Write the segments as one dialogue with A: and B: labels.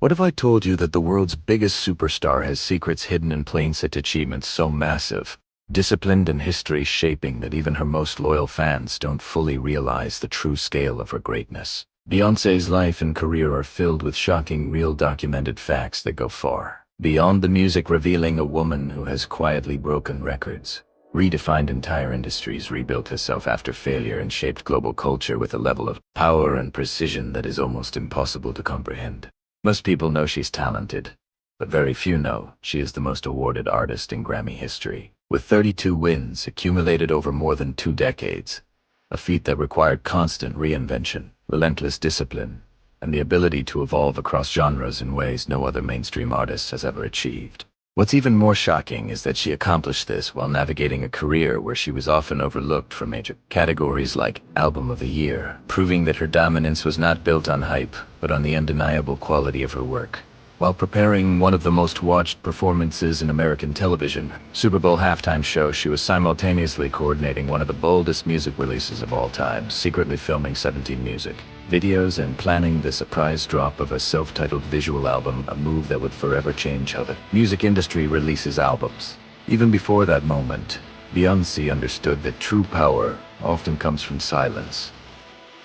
A: What if I told you that the world's biggest superstar has secrets hidden in plain sight, achievements so massive, disciplined, and history shaping that even her most loyal fans don't fully realize the true scale of her greatness? Beyoncé's life and career are filled with shocking, real documented facts that go far beyond the music, revealing a woman who has quietly broken records, redefined entire industries, rebuilt herself after failure, and shaped global culture with a level of power and precision that is almost impossible to comprehend. Most people know she's talented, but very few know she is the most awarded artist in Grammy history. With 32 wins accumulated over more than 2 decades, a feat that required constant reinvention, relentless discipline, and the ability to evolve across genres in ways no other mainstream artist has ever achieved. What's even more shocking is that she accomplished this while navigating a career where she was often overlooked for major categories like Album of the Year, proving that her dominance was not built on hype, but on the undeniable quality of her work. While preparing one of the most watched performances in American television, Super Bowl halftime show, she was simultaneously coordinating one of the boldest music releases of all time, secretly filming 17 music videos and planning the surprise drop of a self-titled visual album, a move that would forever change how the music industry releases albums. Even before that moment, Beyoncé understood that true power often comes from silence,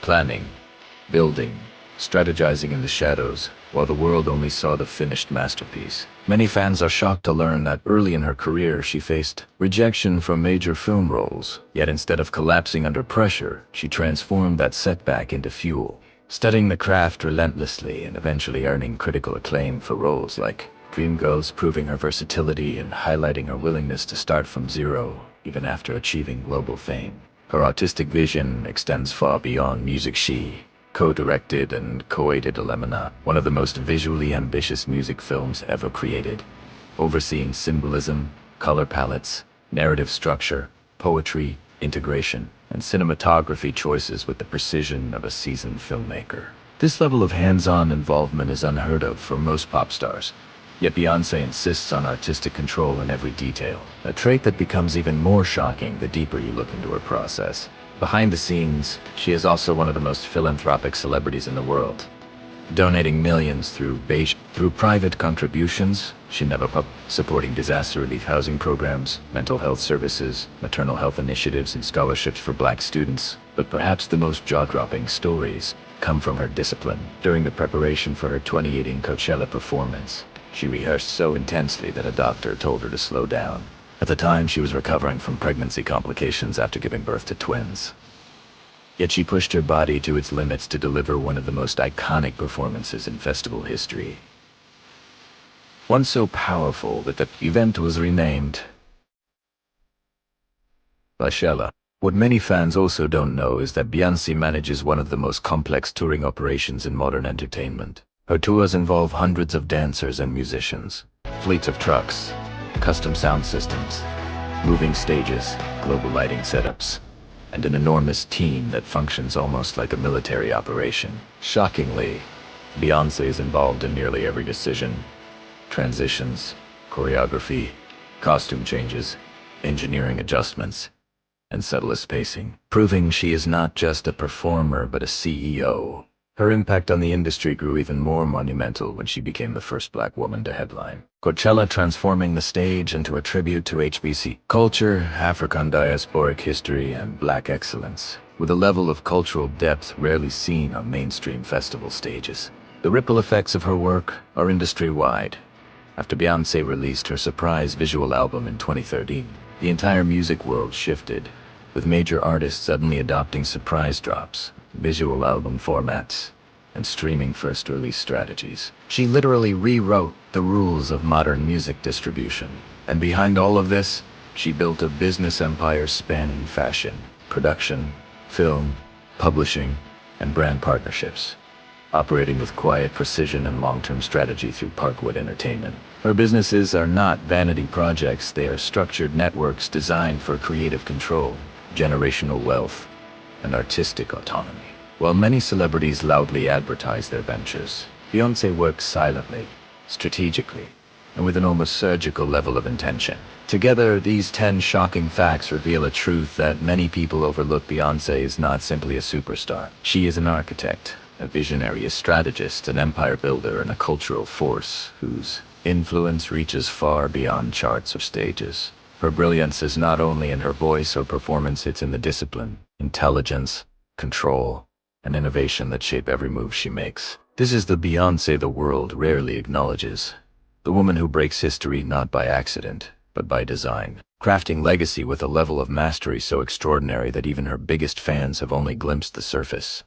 A: planning, building, strategizing in the shadows, while the world only saw the finished masterpiece. Many fans are shocked to learn that early in her career she faced rejection from major film roles, yet instead of collapsing under pressure, she transformed that setback into fuel, studying the craft relentlessly and eventually earning critical acclaim for roles like Dreamgirls, proving her versatility and highlighting her willingness to start from zero, even after achieving global fame. Her artistic vision extends far beyond music. She co-directed and co-edited Lemona, one of the most visually ambitious music films ever created, overseeing symbolism, color palettes, narrative structure, poetry, integration, and cinematography choices with the precision of a seasoned filmmaker. This level of hands-on involvement is unheard of for most pop stars, yet Beyoncé insists on artistic control in every detail, a trait that becomes even more shocking the deeper you look into her process. Behind the scenes, she is also one of the most philanthropic celebrities in the world, donating millions through private contributions, she never supporting disaster relief housing programs, mental health services, maternal health initiatives, and scholarships for Black students. But perhaps the most jaw-dropping stories come from her discipline. During the preparation for her 2018 Coachella performance, she rehearsed so intensely that a doctor told her to slow down. At the time, she was recovering from pregnancy complications after giving birth to twins. Yet she pushed her body to its limits to deliver one of the most iconic performances in festival history. One so powerful that the event was renamed Coachella. What many fans also don't know is that Beyoncé manages one of the most complex touring operations in modern entertainment. Her tours involve hundreds of dancers and musicians, fleets of trucks, custom sound systems, moving stages, global lighting setups, and an enormous team that functions almost like a military operation. Shockingly, Beyoncé is involved in nearly every decision: transitions, choreography, costume changes, engineering adjustments, and subtlest pacing, proving she is not just a performer but a CEO. Her impact on the industry grew even more monumental when she became the first Black woman to headline Coachella, transforming the stage into a tribute to HBC culture, African diasporic history, and Black excellence, with a level of cultural depth rarely seen on mainstream festival stages. The ripple effects of her work are industry-wide. After Beyoncé released her surprise visual album in 2013, the entire music world shifted, with major artists suddenly adopting surprise drops, visual album formats, and streaming-first release strategies. She literally rewrote the rules of modern music distribution. And behind all of this, she built a business empire spanning fashion, production, film, publishing, and brand partnerships, operating with quiet precision and long-term strategy through Parkwood Entertainment. Her businesses are not vanity projects, they are structured networks designed for creative control, generational wealth, and artistic autonomy. While many celebrities loudly advertise their ventures, Beyoncé works silently, strategically, and with an almost surgical level of intention. Together, these 10 shocking facts reveal a truth that many people overlook. Beyoncé is not simply a superstar. She is an architect, a visionary, a strategist, an empire builder, and a cultural force whose influence reaches far beyond charts or stages. Her brilliance is not only in her voice or performance, it's in the discipline, intelligence, control, and innovation that shape every move she makes. This is the Beyoncé the world rarely acknowledges. The woman who breaks history not by accident, but by design, crafting legacy with a level of mastery so extraordinary that even her biggest fans have only glimpsed the surface.